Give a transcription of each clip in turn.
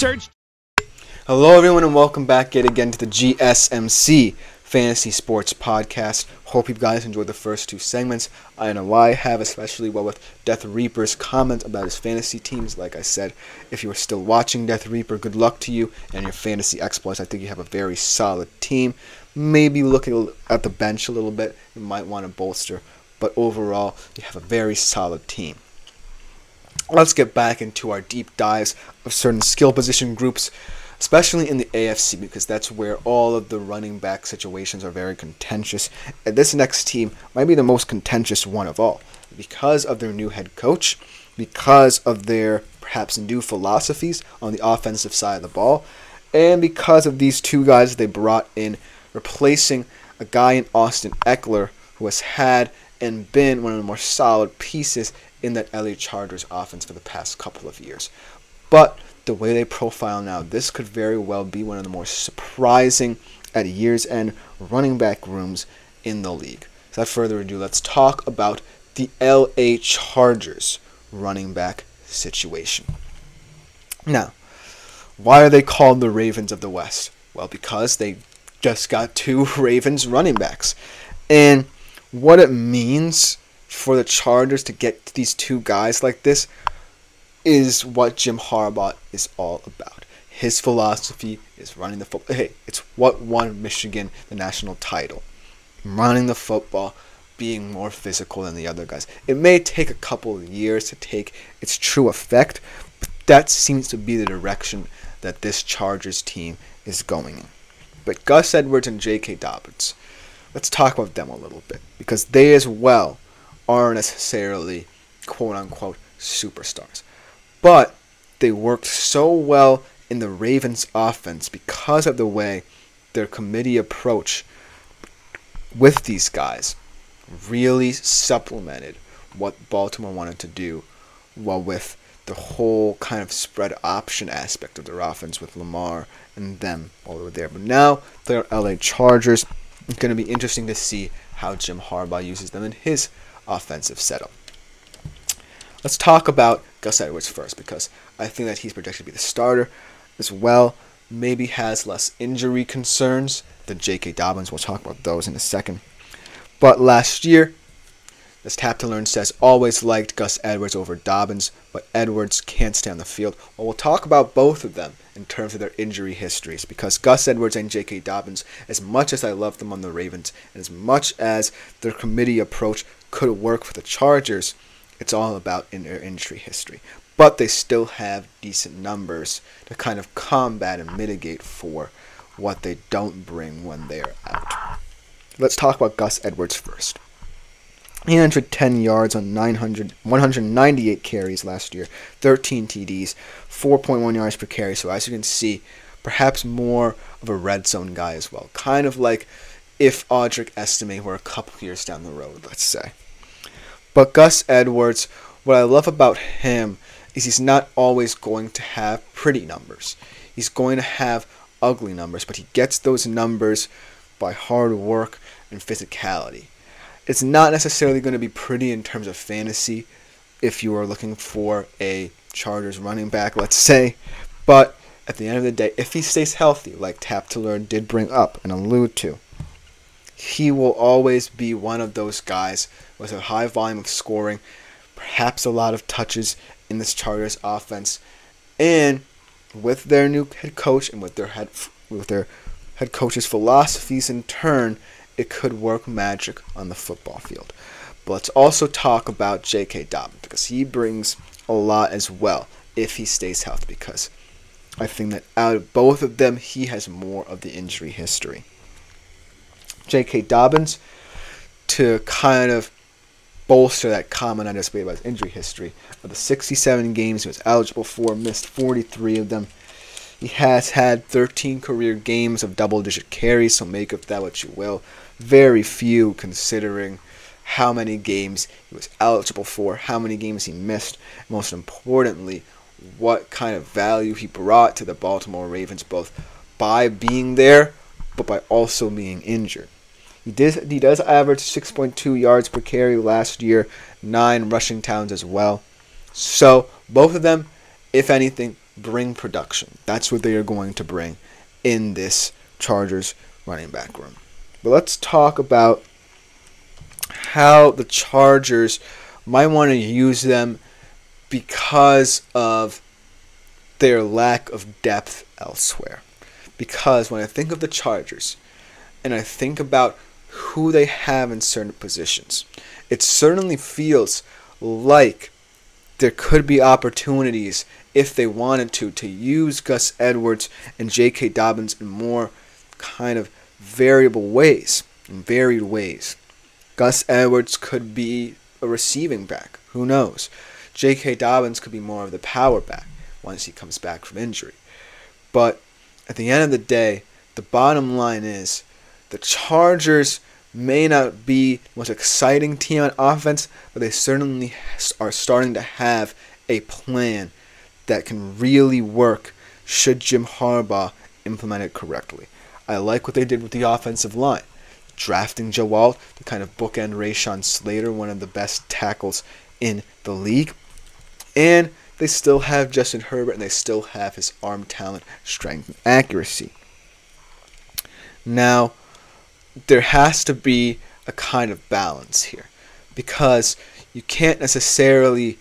Search. Hello everyone and welcome back yet again to the GSMC Fantasy Sports Podcast. Hope you guys enjoyed the first two segments. I know I have, especially with Death Reaper's comment about his fantasy teams. Like I said, if you are still watching Death Reaper, good luck to you and your fantasy exploits. I think you have a very solid team. Maybe looking at the bench a little bit, you might want to bolster. But overall, you have a very solid team. Let's get back into our deep dives of certain skill position groups, especially in the AFC, because that's where all of the running back situations are very contentious. And this next team might be the most contentious one of all, because of their new head coach, because of their perhaps new philosophies on the offensive side of the ball, and because of these two guys they brought in, replacing a guy in Austin Eckler who has had and been one of the more solid pieces in that LA Chargers offense for the past couple of years. But the way they profile now, this could very well be one of the more surprising at year's end running back rooms in the league. Without further ado, let's talk about the LA Chargers running back situation. Now, why are they called the Ravens of the West? Well, because they just got two Ravens running backs. And what it means for the Chargers to get these two guys like this is what Jim Harbaugh is all about. His philosophy is running the football. Hey, it's what won Michigan the national title. Running the football, being more physical than the other guys. It may take a couple of years to take its true effect, but that seems to be the direction that this Chargers team is going in. But Gus Edwards and J.K. Dobbins, let's talk about them a little bit, because they as well aren't necessarily quote-unquote superstars. But they worked so well in the Ravens offense because of the way their committee approach with these guys really supplemented what Baltimore wanted to do, while with the whole kind of spread option aspect of their offense with Lamar and them all over there. But now they're LA Chargers. It's going to be interesting to see how Jim Harbaugh uses them in his offensive setup. Let's talk about Gus Edwards first, because I think that he's projected to be the starter as well. Maybe has less injury concerns than J.K. Dobbins. We'll talk about those in a second. But last year, as Tap to Learn says, always liked Gus Edwards over Dobbins, but Edwards can't stay on the field. Well, we'll talk about both of them in terms of their injury histories, because Gus Edwards and J.K. Dobbins, as much as I love them on the Ravens, and as much as their committee approach could work for the Chargers, it's all about in their injury history. But they still have decent numbers to kind of combat and mitigate for what they don't bring when they're out. Let's talk about Gus Edwards first. 810 yards on 198 carries last year, 13 TDs, 4.1 yards per carry. So as you can see, perhaps more of a red zone guy as well. Kind of like if Audric Estime were a couple years down the road, let's say. But Gus Edwards, what I love about him is he's not always going to have pretty numbers. He's going to have ugly numbers, but he gets those numbers by hard work and physicality. It's not necessarily going to be pretty in terms of fantasy if you are looking for a Chargers running back, let's say. But at the end of the day, if he stays healthy, like Tap to Learn did bring up and allude to, he will always be one of those guys with a high volume of scoring, perhaps a lot of touches in this Chargers offense. And with their new head coach and with their head coach's philosophies in turn, it could work magic on the football field. But let's also talk about J.K. Dobbins, because he brings a lot as well if he stays healthy, because I think that out of both of them, he has more of the injury history. J.K. Dobbins, to kind of bolster that comment I just made about his injury history, of the 67 games he was eligible for, missed 43 of them. He has had 13 career games of double-digit carries, so make of that what you will. Very few considering how many games he was eligible for, how many games he missed, and most importantly, what kind of value he brought to the Baltimore Ravens, both by being there, but by also being injured. He does average 6.2 yards per carry last year, 9 rushing touchdowns as well. So both of them, if anything, bring production. That's what they are going to bring in this Chargers running back room. But let's talk about how the Chargers might want to use them because of their lack of depth elsewhere. Because when I think of the Chargers and I think about who they have in certain positions, it certainly feels like there could be opportunities if they wanted to use Gus Edwards and J.K. Dobbins in more kind of varied ways. Gus Edwards could be a receiving back. Who knows? J.K. Dobbins could be more of the power back once he comes back from injury. But at the end of the day, the bottom line is the Chargers may not be the most exciting team on offense, but they certainly are starting to have a plan that can really work should Jim Harbaugh implement it correctly. I like what they did with the offensive line. Drafting Joe Alt to kind of bookend Rashawn Slater, one of the best tackles in the league. And they still have Justin Herbert, and they still have his arm talent, strength, and accuracy. Now, there has to be a kind of balance here, because you can't necessarily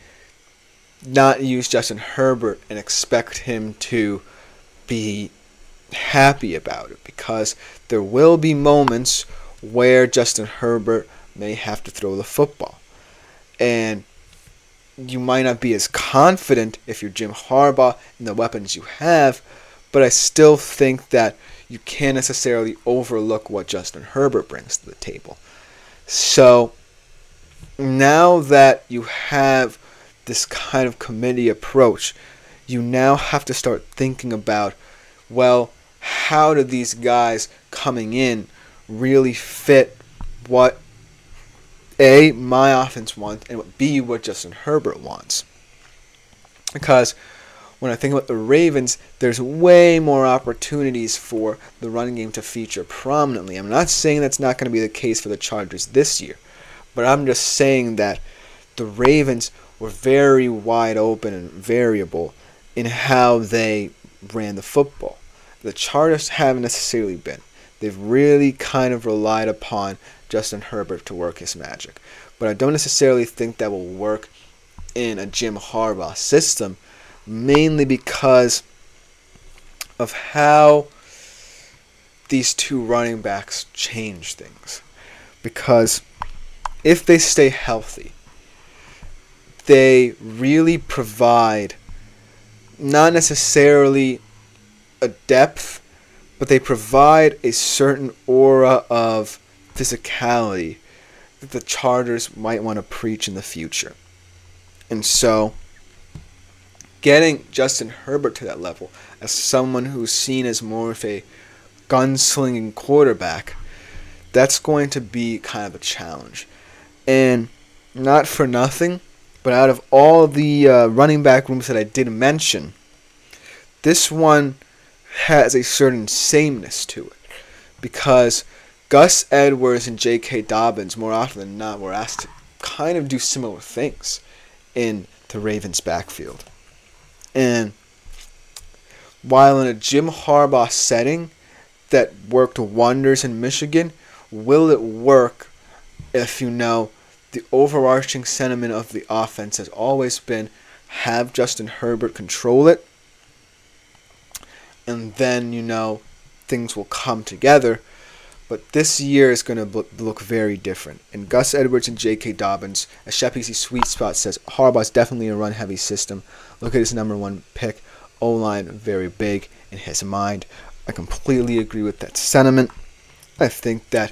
not use Justin Herbert and expect him to be happy about it, because there will be moments where Justin Herbert may have to throw the football. And you might not be as confident if you're Jim Harbaugh in the weapons you have, but I still think that you can't necessarily overlook what Justin Herbert brings to the table. So now that you have this kind of committee approach, you now have to start thinking about, well, how do these guys coming in really fit what A, my offense wants, and what B, what Justin Herbert wants. Because when I think about the Ravens, there's way more opportunities for the running game to feature prominently. I'm not saying that's not going to be the case for the Chargers this year, but I'm just saying that the Ravens were very wide open and variable in how they ran the football. The Chargers haven't necessarily been. They've really kind of relied upon Justin Herbert to work his magic. But I don't necessarily think that will work in a Jim Harbaugh system, mainly because of how these two running backs change things. Because if they stay healthy, they really provide not necessarily a depth, but they provide a certain aura of physicality that the Chargers might want to preach in the future. And so, getting Justin Herbert to that level as someone who's seen as more of a gunslinging quarterback, that's going to be kind of a challenge. And not for nothing, but out of all the running back rooms that I did mention, this one has a certain sameness to it, because Gus Edwards and J.K. Dobbins, more often than not, were asked to kind of do similar things in the Ravens' backfield. And while in a Jim Harbaugh setting that worked wonders in Michigan, will it work if the overarching sentiment of the offense has always been have Justin Herbert control it, and then, things will come together. But this year is going to look very different. And Gus Edwards and J.K. Dobbins, as Shepsy's Sweet Spot says, Harbaugh's definitely a run-heavy system. Look at his number one pick. O-line, very big in his mind. I completely agree with that sentiment. I think that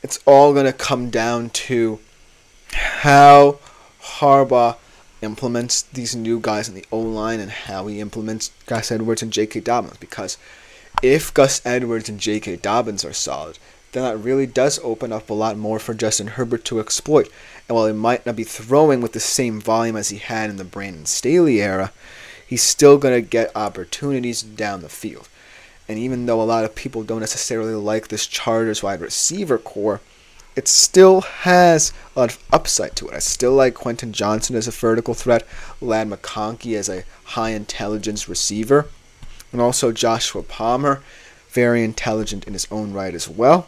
it's all going to come down to how Harbaugh implements these new guys in the O-line and how he implements Gus Edwards and J.K. Dobbins. Because if Gus Edwards and J.K. Dobbins are solid, then that really does open up a lot more for Justin Herbert to exploit. And while he might not be throwing with the same volume as he had in the Brandon Staley era, he's still going to get opportunities down the field. And even though a lot of people don't necessarily like this Chargers wide receiver core, it still has a lot of upside to it. I still like Quentin Johnson as a vertical threat, Ladd McConkey as a high intelligence receiver, and also Joshua Palmer, very intelligent in his own right as well.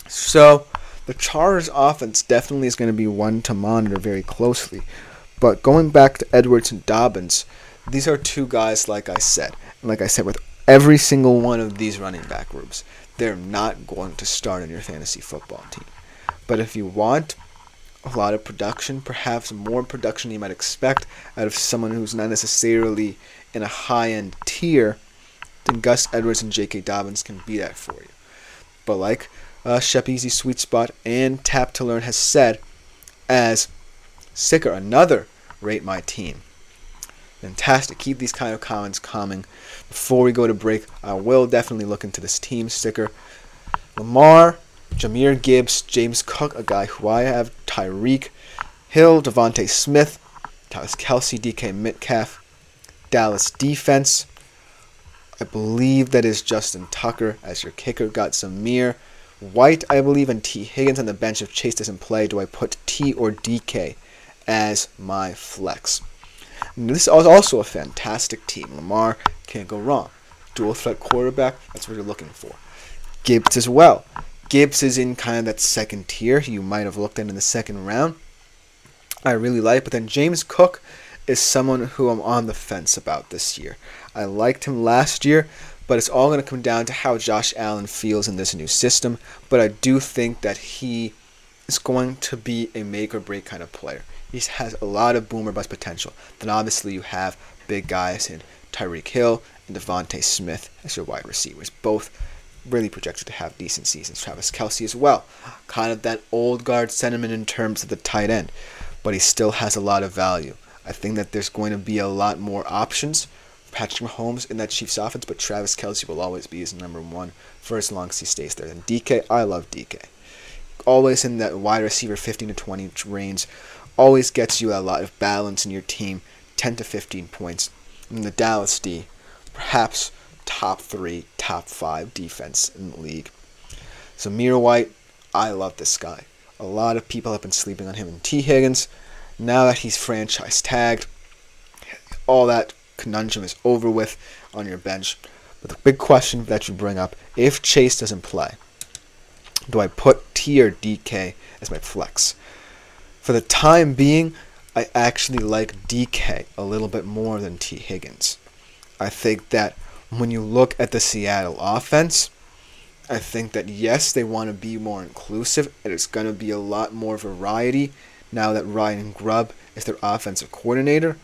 So the Chargers offense definitely is going to be one to monitor very closely. But going back to Edwards and Dobbins, these are two guys, like I said. And like I said, with every single one of these running back groups, they're not going to start on your fantasy football team. But if you want a lot of production, perhaps more production than you might expect out of someone who's not necessarily in a high-end tier, then Gus Edwards and J.K. Dobbins can be that for you. But like Shep Easy Sweet Spot and Tap to Learn has said, as Sicker, another Rate My Team. Fantastic. Keep these kind of comments coming. Before we go to break, I will definitely look into this team sticker. Lamar, Jahmyr Gibbs, James Cook, a guy who I have, Tyreek Hill, Devontae Smith, Travis Kelce, DK Metcalf, Dallas defense. I believe that is Justin Tucker as your kicker. Got Zamir White, I believe, and T. Higgins on the bench. If Chase doesn't play, do I put T or DK as my flex? And this is also a fantastic team. Lamar, can't go wrong. Dual threat quarterback, that's what you're looking for. Gibbs as well. Gibbs is in kind of that second tier. You might have looked at in the second round. I really like, but then James Cook is someone who I'm on the fence about this year. I liked him last year, but it's all going to come down to how Josh Allen feels in this new system. But I do think that he is going to be a make or break kind of player. He has a lot of boomer bust potential. Then obviously you have big guys in Tyreek Hill and Devontae Smith as your wide receivers, both really projected to have decent seasons. Travis Kelce as well, kind of that old guard sentiment in terms of the tight end, but he still has a lot of value. I think that there's going to be a lot more options for Patrick Mahomes in that Chiefs offense, but Travis Kelce will always be his number one for as long as he stays there. And DK, I love DK. Always in that wide receiver 15 to 20 range, always gets you a lot of balance in your team, 10 to 15 points. And the Dallas D, perhaps top 3, top 5 defense in the league. Zamir White, I love this guy. A lot of people have been sleeping on him and T. Higgins. Now that he's franchise tagged, all that conundrum is over with on your bench. But the big question that you bring up, if Chase doesn't play, do I put T or DK as my flex? For the time being, I actually like DK a little bit more than T. Higgins. I think that when you look at the Seattle offense, I think that yes, they want to be more inclusive, and it's going to be a lot more variety now that Ryan Grubb is their offensive coordinator.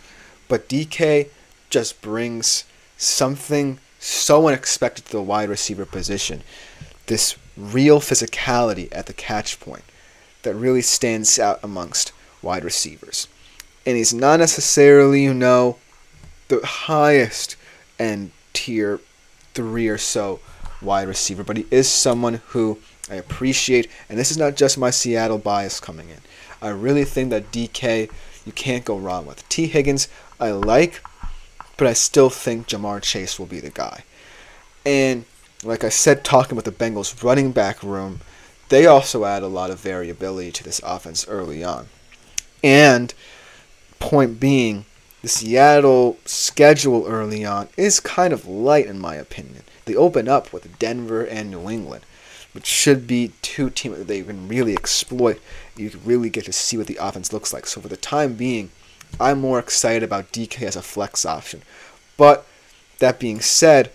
But DK just brings something so unexpected to the wide receiver position. This real physicality at the catch point that really stands out amongst wide receivers. And he's not necessarily, the highest end tier 3 or so wide receiver, but he is someone who I appreciate, and this is not just my Seattle bias coming in. I really think that DK, you can't go wrong with. T. Higgins, I like, but I still think Jamar Chase will be the guy. And like I said, talking about the Bengals running back room, they also add a lot of variability to this offense early on. And point being, the Seattle schedule early on is kind of light in my opinion. They open up with Denver and New England, which should be two teams that they can really exploit. You can really get to see what the offense looks like. So for the time being, I'm more excited about DK as a flex option. But that being said,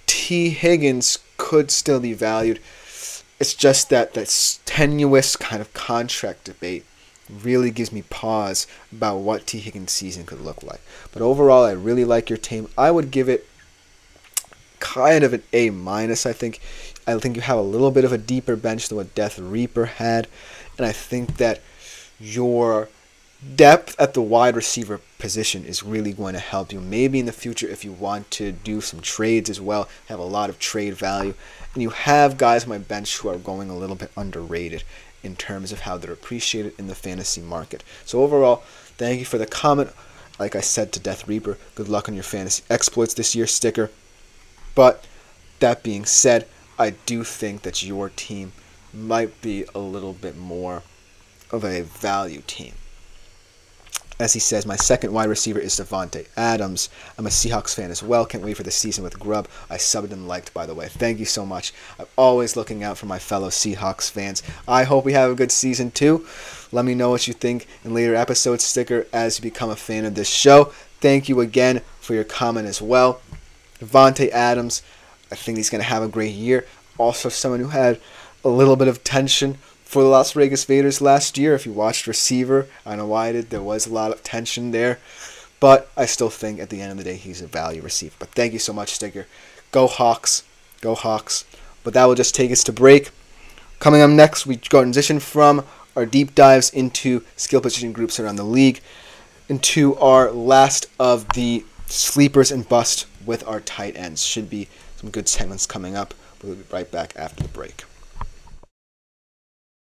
T. Higgins could still be valued. It's just that tenuous kind of contract debate really gives me pause about what T. Higgins' season could look like. But overall, I really like your team. I would give it kind of an A-, I think. I think you have a little bit of a deeper bench than what Death Reaper had. And I think that your depth at the wide receiver position is really going to help you. Maybe in the future, if you want to do some trades as well, have a lot of trade value. And you have guys on my bench who are going a little bit underrated in terms of how they're appreciated in the fantasy market. So overall, thank you for the comment. Like I said to Death Reaper, good luck on your fantasy exploits this year sticker. But that being said, I do think that your team might be a little bit more of a value team. As he says, my second wide receiver is Davante Adams. I'm a Seahawks fan as well. Can't wait for the season with Grubb. I subbed and liked, by the way. Thank you so much. I'm always looking out for my fellow Seahawks fans. I hope we have a good season too. Let me know what you think in later episodes. Sticker as you become a fan of this show. Thank you again for your comment as well. Davante Adams, I think he's going to have a great year. Also someone who had a little bit of tension for the Las Vegas Raiders last year. If you watched receiver, I know I did, there was a lot of tension there. But I still think at the end of the day he's a value receiver. But thank you so much, Sticker. Go Hawks. Go Hawks. But that will just take us to break. Coming up next, we transition from our deep dives into skill position groups around the league into our last of the sleepers and bust with our tight ends. Should be some good segments coming up. We'll be right back after the break.